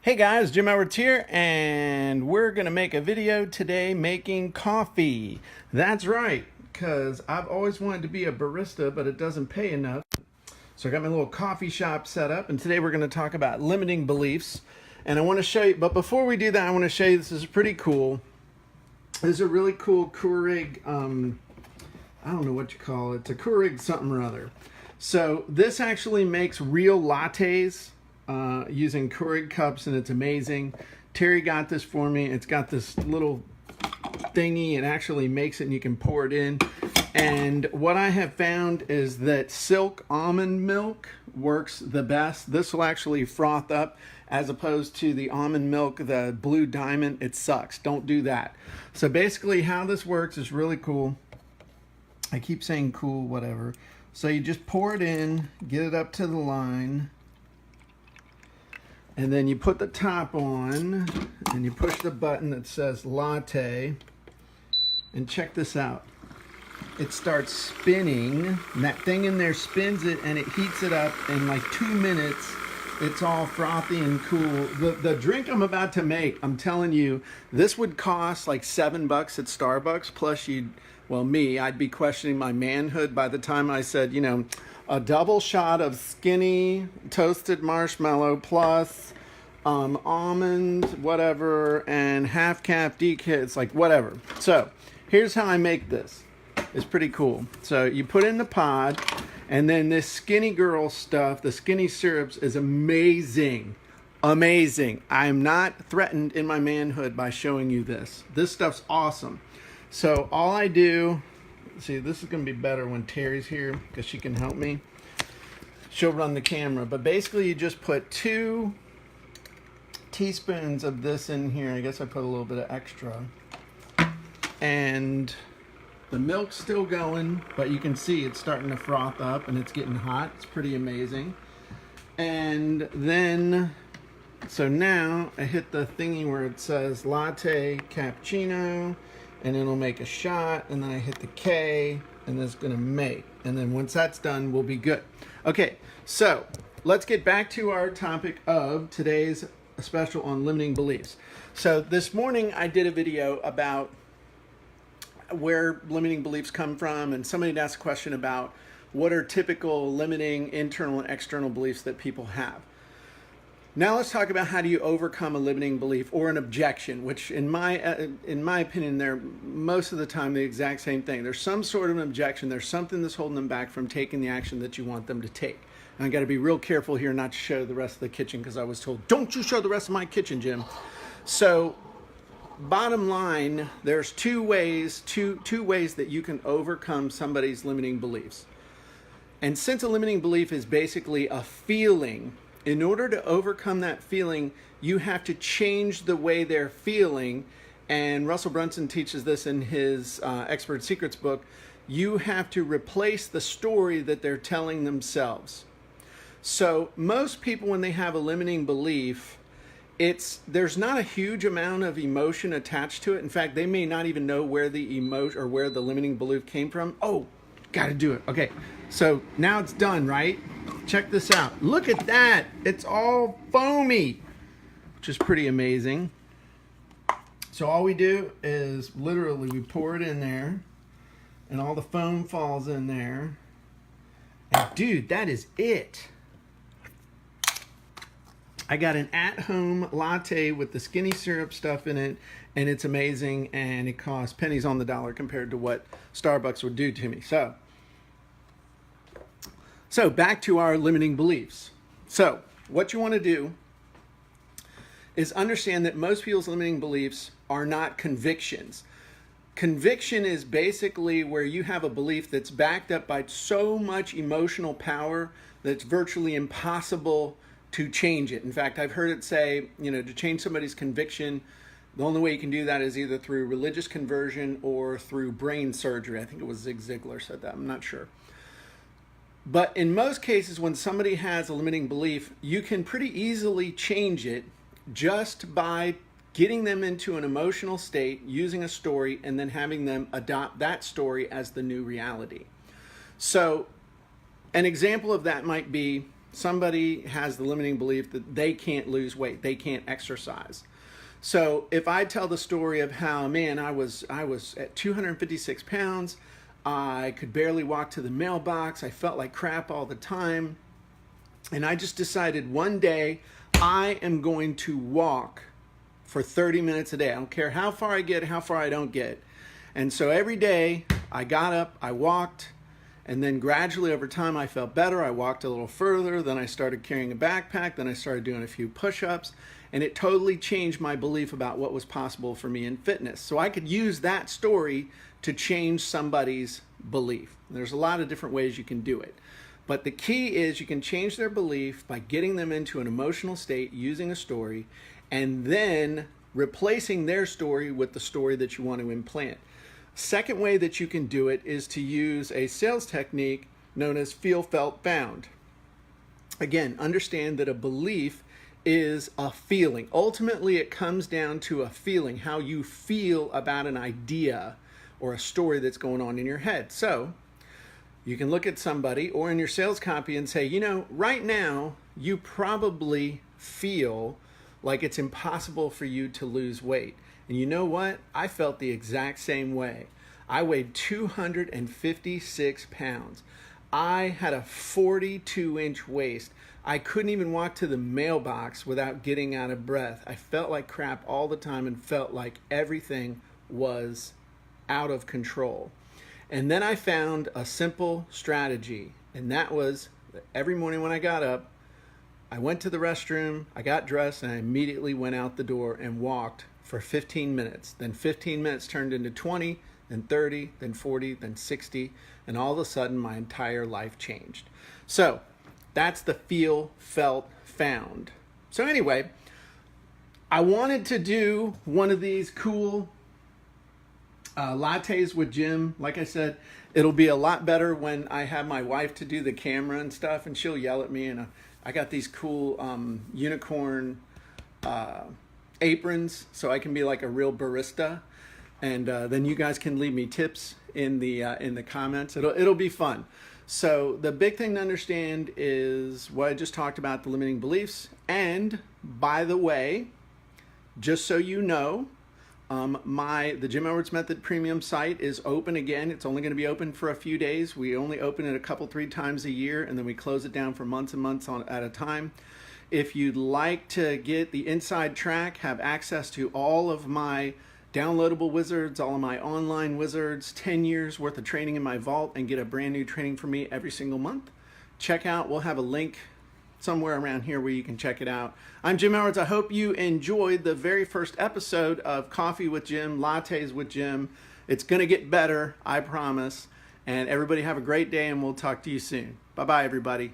Hey guys, Jim Edwards here, and we're gonna make a video today making coffee. That's right, because I've always wanted to be a barista, but it doesn't pay enough. So I got my little coffee shop set up, and today we're gonna talk about limiting beliefs. And I wanna show you, but before we do that, I wanna show you this is pretty cool. This is a really cool Keurig, I don't know what you call it. It's a Keurig something or other. So this actually makes real lattes using Keurig cups, and it's amazing. Terry got this for me. It's got this little thingy. It actually makes it and you can pour it in. And what I have found is that silk almond milk works the best. This will actually froth up as opposed to the almond milk, the Blue Diamond. It sucks. Don't do that. So basically how this works is really cool. I keep saying cool, whatever. So you just pour it in, get it up to the line, and then you put the top on, and you push the button that says latte, and check this out. It starts spinning, and that thing in there spins it, and it heats it up in like 2 minutes. It's all frothy and cool. The drink I'm about to make, I'm telling you, this would cost like $7 at Starbucks, plus I'd be questioning my manhood by the time I said, a double shot of skinny toasted marshmallow plus almond, whatever, and half calf decaf. It's like whatever. So here's how I make this. It's pretty cool. So you put in the pod, and then this skinny girl stuff, the skinny syrups, is amazing. Amazing. I'm not threatened in my manhood by showing you this. This stuff's awesome. So all I do, see, this is going to be better when Terry's here because she can help me. She'll run the camera. But basically you just put 2 teaspoons of this in here. I guess I put a little bit of extra. And the milk's still going, but you can see it's starting to froth up and it's getting hot. It's pretty amazing. And then, so now I hit the thingy where it says latte cappuccino, and it'll make a shot, and then I hit the K, and it's gonna make. And then once that's done, we'll be good. Okay, so let's get back to our topic of today's special on limiting beliefs. So this morning I did a video about where limiting beliefs come from, and somebody had asked a question about what are typical limiting internal and external beliefs that people have. Now let's talk about how do you overcome a limiting belief or an objection, which in my opinion, they're most of the time the exact same thing. There's some sort of an objection. There's something that's holding them back from taking the action that you want them to take. And I got to be real careful here not to show the rest of the kitchen because I was told, don't you show the rest of my kitchen, Jim. So bottom line, there's two ways that you can overcome somebody's limiting beliefs. And since a limiting belief is basically a feeling, in order to overcome that feeling, you have to change the way they're feeling. And Russell Brunson teaches this in his Expert Secrets book. You have to replace the story that they're telling themselves. So most people, when they have a limiting belief, there's not a huge amount of emotion attached to it. In fact, they may not even know where the emotion or where the limiting belief came from. Oh, got to do it. Okay, so now it's done, right? Check this out. Look at that. It's all foamy, which is pretty amazing. So all we do is literally we pour it in there, and all the foam falls in there. And dude, that is it. I got an at-home latte with the skinny syrup stuff in it, and it's amazing, and it costs pennies on the dollar compared to what Starbucks would do to me. So back to our limiting beliefs. So what you want to do is understand that most people's limiting beliefs are not convictions. Conviction is basically where you have a belief that's backed up by so much emotional power that it's virtually impossible to change it. In fact, I've heard it say, to change somebody's conviction, the only way you can do that is either through religious conversion or through brain surgery. I think it was Zig Ziglar said that. I'm not sure. But in most cases, when somebody has a limiting belief, you can pretty easily change it just by getting them into an emotional state, using a story, and then having them adopt that story as the new reality. So an example of that might be somebody has the limiting belief that they can't lose weight, they can't exercise. So if I tell the story of how, man, I was at 256 pounds, I could barely walk to the mailbox, I felt like crap all the time, and I just decided one day I am going to walk for 30 minutes a day. I don't care how far I get, how far I don't get. And so every day I got up, I walked, and then gradually over time I felt better. I walked a little further, then I started carrying a backpack, then I started doing a few push-ups, and it totally changed my belief about what was possible for me in fitness. So I could use that story to change somebody's belief. There's a lot of different ways you can do it. But the key is you can change their belief by getting them into an emotional state using a story, and then replacing their story with the story that you want to implant. Second way that you can do it is to use a sales technique known as feel, felt, found. Again, understand that a belief is a feeling. Ultimately, it comes down to a feeling, how you feel about an idea or a story that's going on in your head. So you can look at somebody or in your sales copy and say, you know, right now you probably feel like it's impossible for you to lose weight. And you know what? I felt the exact same way. I weighed 256 pounds. I had a 42-inch waist. I couldn't even walk to the mailbox without getting out of breath. I felt like crap all the time and felt like everything was out of control. And then I found a simple strategy, and that was that every morning when I got up, I went to the restroom, I got dressed, and I immediately went out the door and walked for 15 minutes. Then 15 minutes turned into 20, then 30, then 40, then 60, and all of a sudden my entire life changed. So that's the feel, felt, found. So anyway, I wanted to do one of these cool lattes with Jim. Like I said, it'll be a lot better when I have my wife to do the camera and stuff, and she'll yell at me. And I got these cool unicorn aprons, so I can be like a real barista. And then you guys can leave me tips in the comments. It'll be fun. So the big thing to understand is what I just talked about, the limiting beliefs. And by the way, just so you know, the Jim Edwards Method Premium site is open again. It's only going to be open for a few days. We only open it three times a year, and then we close it down for months and months at a time. If you'd like to get the inside track, have access to all of my downloadable wizards, all of my online wizards, 10 years worth of training in my vault, and get a brand new training from me every single month, check out, we'll have a link somewhere around here where you can check it out. I'm Jim Edwards. I hope you enjoyed the very first episode of Coffee with Jim, Lattes with Jim. It's going to get better, I promise. And everybody have a great day, and we'll talk to you soon. Bye-bye, everybody.